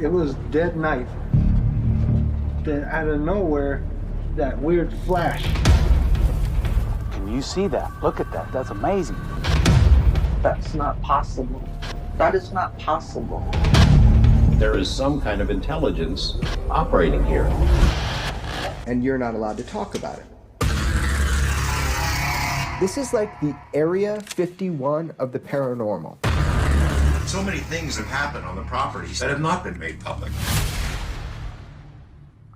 It was dead night. Then out of nowhere, that weird flash. Can you see that? Look at that. That's amazing. That's not possible. That is not possible. There is some kind of intelligence operating here. And you're not allowed to talk about it. This is like the Area 51 of the paranormal. So many things have happened on the properties that have not been made public.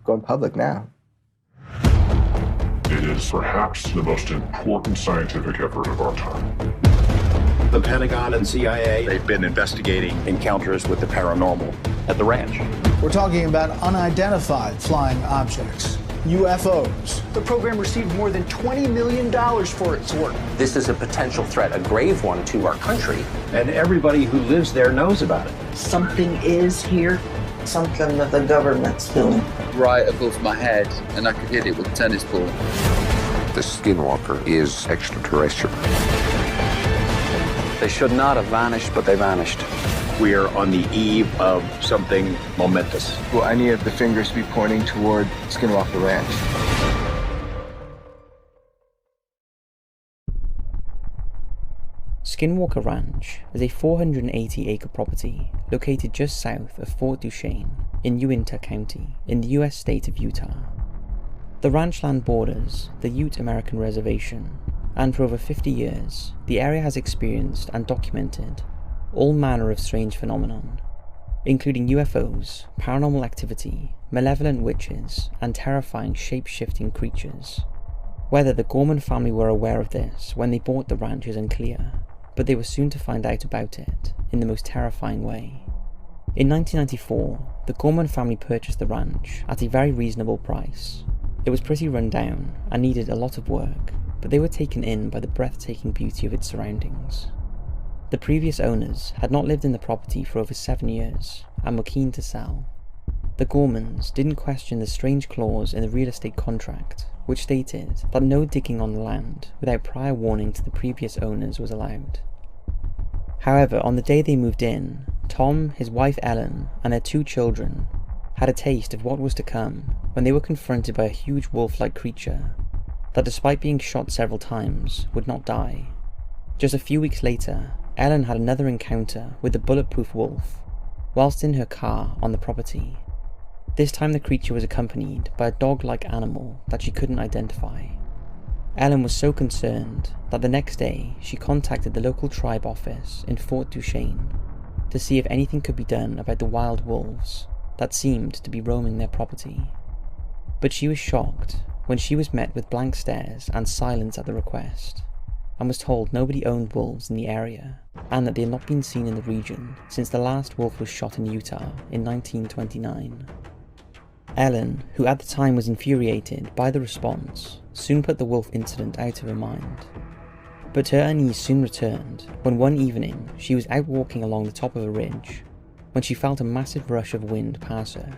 Going public now. It is perhaps the most important scientific effort of our time. The Pentagon and CIA, They've been investigating Encounters with the paranormal at the ranch. We're talking about unidentified flying objects, UFOs. The program received more than $20 million for its work. This is a potential threat, a grave one to our country. and everybody who lives there knows about it. Something is here. Something that the government's doing. Right above my head, and I could hit it with a tennis ball. The Skinwalker is extraterrestrial. They should not have vanished, but they vanished. We are on the eve of something momentous. Will any of the fingers be pointing toward Skinwalker Ranch? Skinwalker Ranch is a 480-acre property located just south of Fort Duchesne in Uintah County in the US state of Utah. The ranch land borders the Ute American Reservation, and for over 50 years, the area has experienced and documented all manner of strange phenomenon, including UFOs, paranormal activity, malevolent witches, and terrifying shape-shifting creatures. Whether the Gorman family were aware of this when they bought the ranch is unclear, but they were soon to find out about it in the most terrifying way. In 1994, the Gorman family purchased the ranch at a very reasonable price. It was pretty run down and needed a lot of work, but they were taken in by the breathtaking beauty of its surroundings. The previous owners had not lived in the property for over 7 years and were keen to sell. The Gormans didn't question the strange clause in the real estate contract, which stated that no digging on the land without prior warning to the previous owners was allowed. However, on the day they moved in, Tom, his wife Ellen, and their 2 children had a taste of what was to come when they were confronted by a huge wolf-like creature that, despite being shot several times, would not die. Just a few weeks later, Ellen had another encounter with the bulletproof wolf whilst in her car on the property. This time the creature was accompanied by a dog-like animal that she couldn't identify. Ellen was so concerned that the next day she contacted the local tribe office in Fort Duchesne to see if anything could be done about the wild wolves that seemed to be roaming their property. But she was shocked when she was met with blank stares and silence at the request, and was told nobody owned wolves in the area, and that they had not been seen in the region since the last wolf was shot in Utah in 1929. Ellen, who at the time was infuriated by the response, soon put the wolf incident out of her mind. But her unease soon returned when one evening she was out walking along the top of a ridge when she felt a massive rush of wind pass her.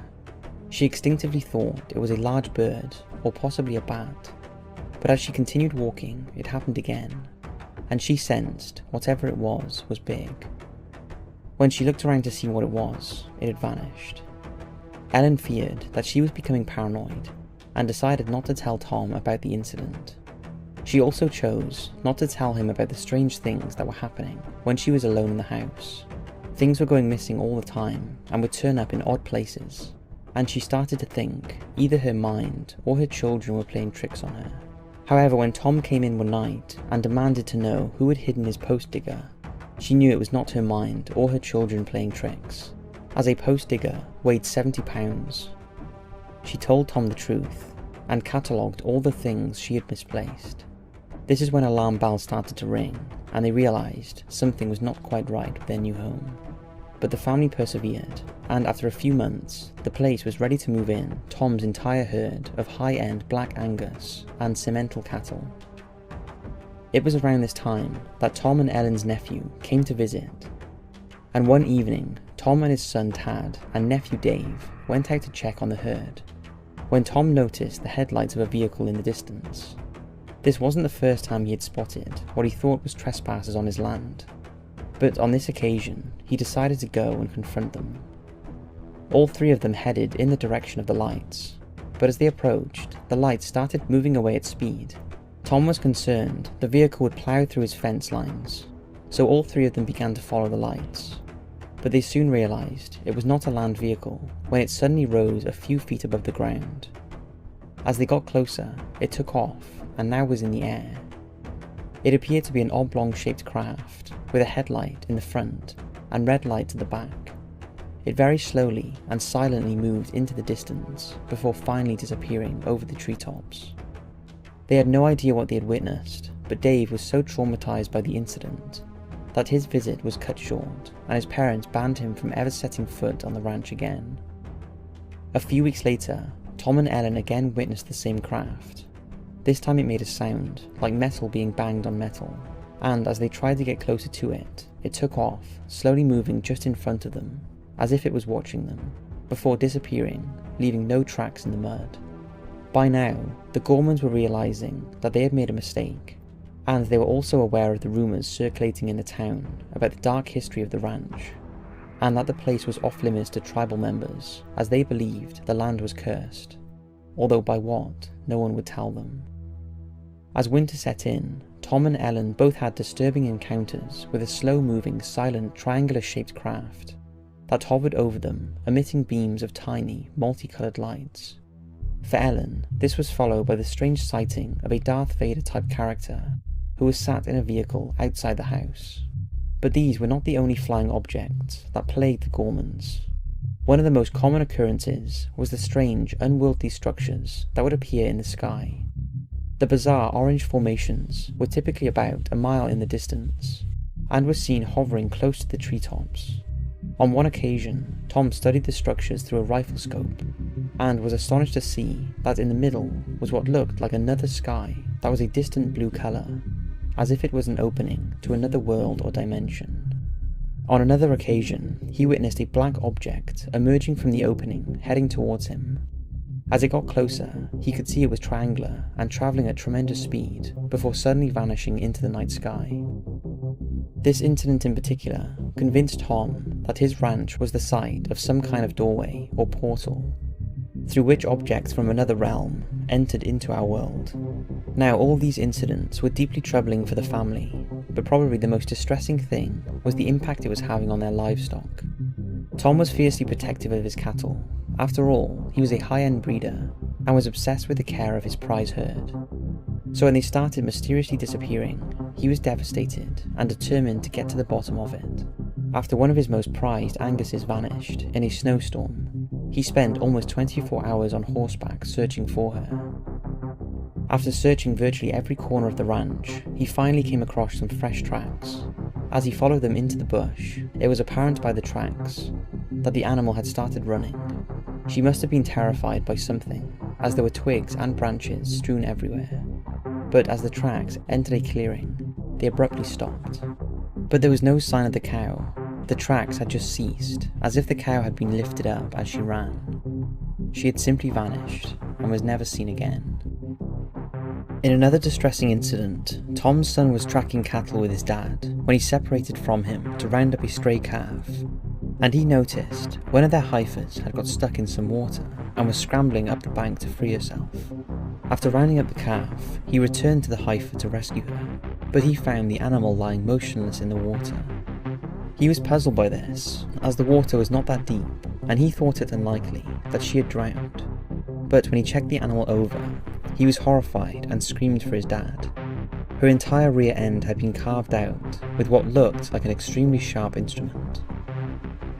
She instinctively thought it was a large bird or possibly a bat, but as she continued walking it happened again, and she sensed whatever it was big. When she looked around to see what it was, it had vanished. Ellen feared that she was becoming paranoid and decided not to tell Tom about the incident. She also chose not to tell him about the strange things that were happening when she was alone in the house. Things were going missing all the time and would turn up in odd places, and she started to think either her mind or her children were playing tricks on her. However, when Tom came in one night and demanded to know who had hidden his post digger, she knew it was not her mind or her children playing tricks, as a post digger weighed 70 pounds. She told Tom the truth and catalogued all the things she had misplaced. This is when alarm bells started to ring and they realised something was not quite right with their new home. But the family persevered, and after a few months, the place was ready to move in Tom's entire herd of high-end Black Angus and Simmental cattle. It was around this time that Tom and Ellen's nephew came to visit, and one evening, Tom and his son Tad and nephew Dave went out to check on the herd, when Tom noticed the headlights of a vehicle in the distance. This wasn't the first time he had spotted what he thought was trespassers on his land, but on this occasion, he decided to go and confront them. All three of them headed in the direction of the lights, but as they approached, the lights started moving away at speed. Tom was concerned the vehicle would plough through his fence lines, so all three of them began to follow the lights. But they soon realised it was not a land vehicle when it suddenly rose a few feet above the ground. As they got closer, it took off and now was in the air. It appeared to be an oblong-shaped craft with a headlight in the front and red lights at the back. It very slowly and silently moved into the distance before finally disappearing over the treetops. They had no idea what they had witnessed, but Dave was so traumatized by the incident that his visit was cut short and his parents banned him from ever setting foot on the ranch again. A few weeks later, Tom and Ellen again witnessed the same craft. This time it made a sound like metal being banged on metal, and as they tried to get closer to it, it took off, slowly moving just in front of them, as if it was watching them, before disappearing, leaving no tracks in the mud. By now, the Gormans were realizing that they had made a mistake, and they were also aware of the rumors circulating in the town about the dark history of the ranch, and that the place was off limits to tribal members, as they believed the land was cursed, although by what, no one would tell them. As winter set in, Tom and Ellen both had disturbing encounters with a slow-moving, silent, triangular-shaped craft that hovered over them, emitting beams of tiny, multicoloured lights. For Ellen, this was followed by the strange sighting of a Darth Vader-type character who was sat in a vehicle outside the house. But these were not the only flying objects that plagued the Gormans. One of the most common occurrences was the strange, unwieldy structures that would appear in the sky. The bizarre orange formations were typically about a mile in the distance, and were seen hovering close to the treetops. On one occasion, Tom studied the structures through a rifle scope, and was astonished to see that in the middle was what looked like another sky that was a distant blue colour, as if it was an opening to another world or dimension. On another occasion, he witnessed a black object emerging from the opening, heading towards him. As it got closer, he could see it was triangular and travelling at tremendous speed, before suddenly vanishing into the night sky. This incident in particular convinced Tom that his ranch was the site of some kind of doorway or portal, through which objects from another realm entered into our world. Now, all these incidents were deeply troubling for the family, but probably the most distressing thing was the impact it was having on their livestock. Tom was fiercely protective of his cattle. After all, he was a high-end breeder and was obsessed with the care of his prize herd. So when they started mysteriously disappearing, he was devastated and determined to get to the bottom of it. After one of his most prized Anguses vanished in a snowstorm, he spent almost 24 hours on horseback searching for her. After searching virtually every corner of the ranch, he finally came across some fresh tracks. As he followed them into the bush, it was apparent by the tracks that the animal had started running. She must have been terrified by something, as there were twigs and branches strewn everywhere. But as the tracks entered a clearing, they abruptly stopped. But there was no sign of the cow. The tracks had just ceased, as if the cow had been lifted up as she ran. She had simply vanished, and was never seen again. In another distressing incident, Tom's son was tracking cattle with his dad when he separated from him to round up a stray calf, and he noticed one of their heifers had got stuck in some water and was scrambling up the bank to free herself. After rounding up the calf, he returned to the heifer to rescue her, but he found the animal lying motionless in the water. He was puzzled by this, as the water was not that deep, and he thought it unlikely that she had drowned. But when he checked the animal over, he was horrified and screamed for his dad. Her entire rear end had been carved out with what looked like an extremely sharp instrument.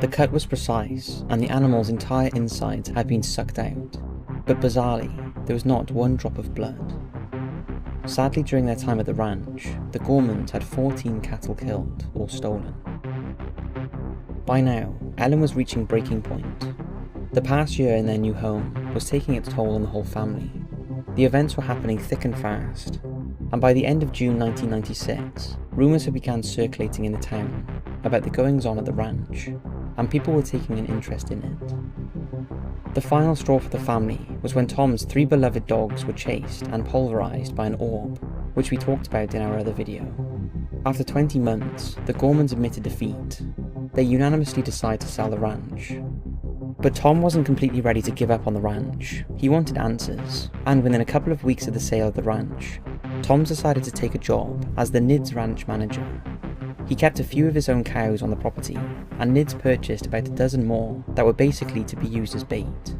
The cut was precise, and the animal's entire insides had been sucked out, but bizarrely, there was not one drop of blood. Sadly, during their time at the ranch, the Gormans had 14 cattle killed or stolen. By now, Ellen was reaching breaking point. The past year in their new home was taking its toll on the whole family. The events were happening thick and fast, and by the end of June 1996, rumours had begun circulating in the town about the goings-on at the ranch, and people were taking an interest in it. The final straw for the family was when Tom's 3 beloved dogs were chased and pulverised by an orb, which we talked about in our other video. After 20 months, the Gormans admitted defeat. They unanimously decided to sell the ranch. But Tom wasn't completely ready to give up on the ranch. He wanted answers, and within a couple of weeks of the sale of the ranch, Tom decided to take a job as the Nids ranch manager. He kept a few of his own cows on the property, and Nids purchased about a dozen more that were basically to be used as bait.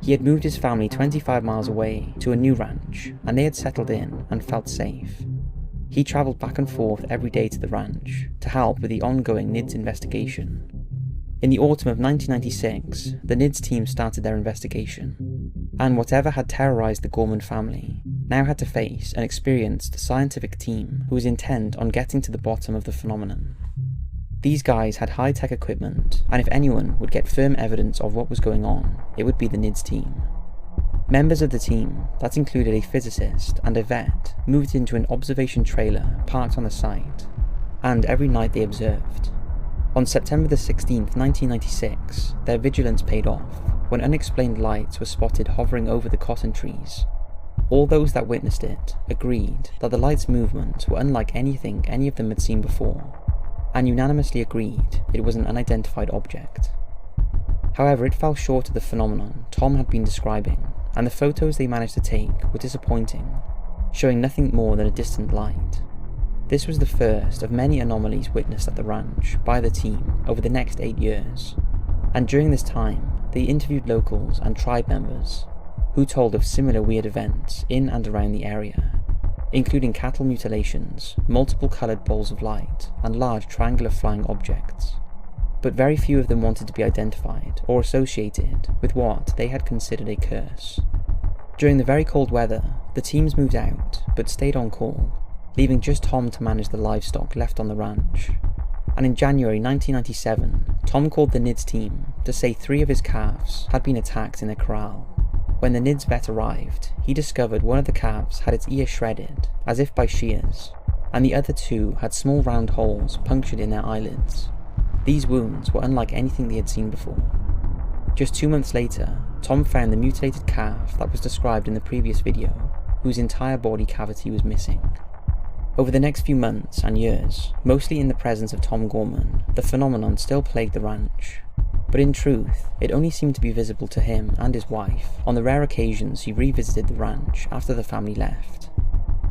He had moved his family 25 miles away to a new ranch, and they had settled in and felt safe. He travelled back and forth every day to the ranch to help with the ongoing Nids investigation. In the autumn of 1996, the Nids team started their investigation, and whatever had terrorised the Gorman family now had to face an experienced scientific team who was intent on getting to the bottom of the phenomenon. These guys had high-tech equipment, and if anyone would get firm evidence of what was going on, it would be the Nids team. Members of the team, that included a physicist and a vet, moved into an observation trailer parked on the site, and every night they observed. On September the 16th, 1996, their vigilance paid off when unexplained lights were spotted hovering over the cotton trees. All those that witnessed it agreed that the lights' movements were unlike anything any of them had seen before, and unanimously agreed it was an unidentified object. However, it fell short of the phenomenon Tom had been describing, and the photos they managed to take were disappointing, showing nothing more than a distant light. This was the first of many anomalies witnessed at the ranch by the team over the next 8 years, and during this time they interviewed locals and tribe members who told of similar weird events in and around the area, including cattle mutilations, multiple coloured balls of light, and large triangular flying objects. But very few of them wanted to be identified or associated with what they had considered a curse. During the very cold weather, the teams moved out but stayed on call, leaving just Tom to manage the livestock left on the ranch. And in January 1997, Tom called the Nids team to say 3 of his calves had been attacked in a corral. When the Nids vet arrived, he discovered one of the calves had its ear shredded, as if by shears, and the other 2 had small round holes punctured in their eyelids. These wounds were unlike anything they had seen before. Just 2 months later, Tom found the mutilated calf that was described in the previous video, whose entire body cavity was missing. Over the next few months and years, mostly in the presence of Tom Gorman, the phenomenon still plagued the ranch. But in truth, it only seemed to be visible to him and his wife on the rare occasions he revisited the ranch after the family left.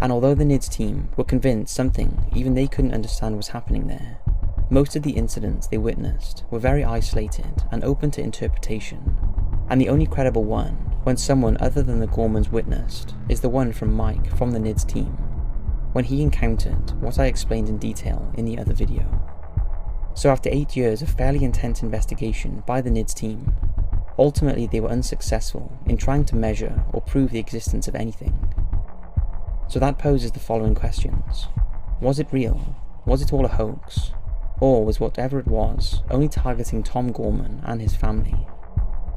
And although the Nids team were convinced something even they couldn't understand was happening there, most of the incidents they witnessed were very isolated and open to interpretation, and the only credible one, when someone other than the Gormans witnessed, is the one from Mike from the Nids team, when he encountered what I explained in detail in the other video. So after 8 years of fairly intense investigation by the Nids team, ultimately they were unsuccessful in trying to measure or prove the existence of anything. So that poses the following questions. Was it real? Was it all a hoax? Or was whatever it was only targeting Tom Gorman and his family?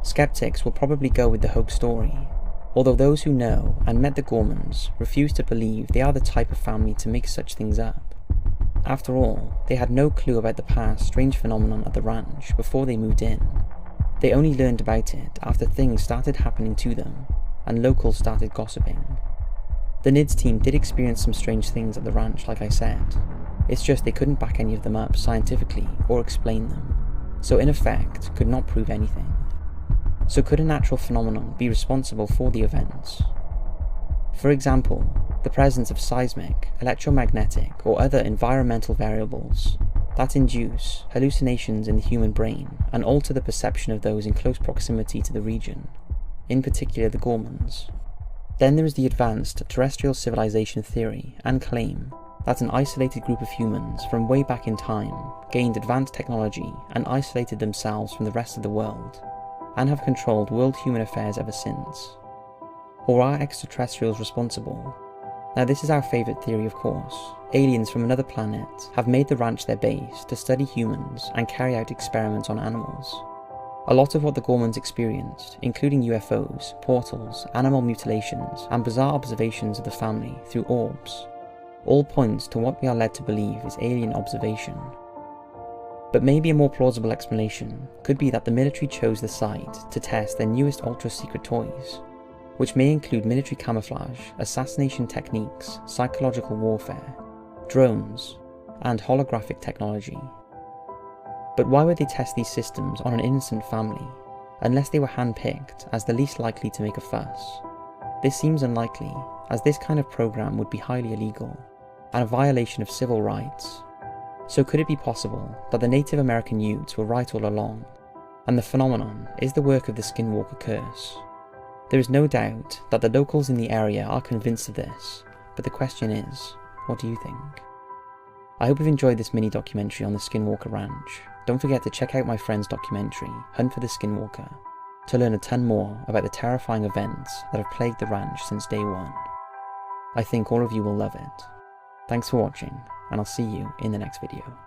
Skeptics will probably go with the hoax story, although those who know and met the Gormans refuse to believe they are the type of family to make such things up. After all, they had no clue about the past strange phenomenon at the ranch before they moved in. They only learned about it after things started happening to them, and locals started gossiping. The Nids team did experience some strange things at the ranch, like I said. It's just they couldn't back any of them up scientifically or explain them, so in effect could not prove anything. So could a natural phenomenon be responsible for the events? For example, the presence of seismic, electromagnetic, or other environmental variables that induce hallucinations in the human brain and alter the perception of those in close proximity to the region, in particular the Gormans. Then there is the advanced terrestrial civilization theory and claim that an isolated group of humans from way back in time gained advanced technology and isolated themselves from the rest of the world, and have controlled world human affairs ever since. Or are extraterrestrials responsible? Now this is our favourite theory, of course. Aliens from another planet have made the ranch their base to study humans and carry out experiments on animals. A lot of what the Gormans experienced, including UFOs, portals, animal mutilations, and bizarre observations of the family through orbs, all points to what we are led to believe is alien observation. But maybe a more plausible explanation could be that the military chose the site to test their newest ultra-secret toys, which may include military camouflage, assassination techniques, psychological warfare, drones, and holographic technology. But why would they test these systems on an innocent family? unless they were handpicked as the least likely to make a fuss. This seems unlikely, as this kind of program would be highly illegal, and a violation of civil rights. So could it be possible that the Native American Utes were right all along, and the phenomenon is the work of the Skinwalker curse? There is no doubt that the locals in the area are convinced of this, but the question is, what do you think? I hope you've enjoyed this mini documentary on the Skinwalker Ranch. Don't forget to check out my friend's documentary, Hunt for the Skinwalker, to learn a ton more about the terrifying events that have plagued the ranch since day one. I think all of you will love it. Thanks for watching, and I'll see you in the next video.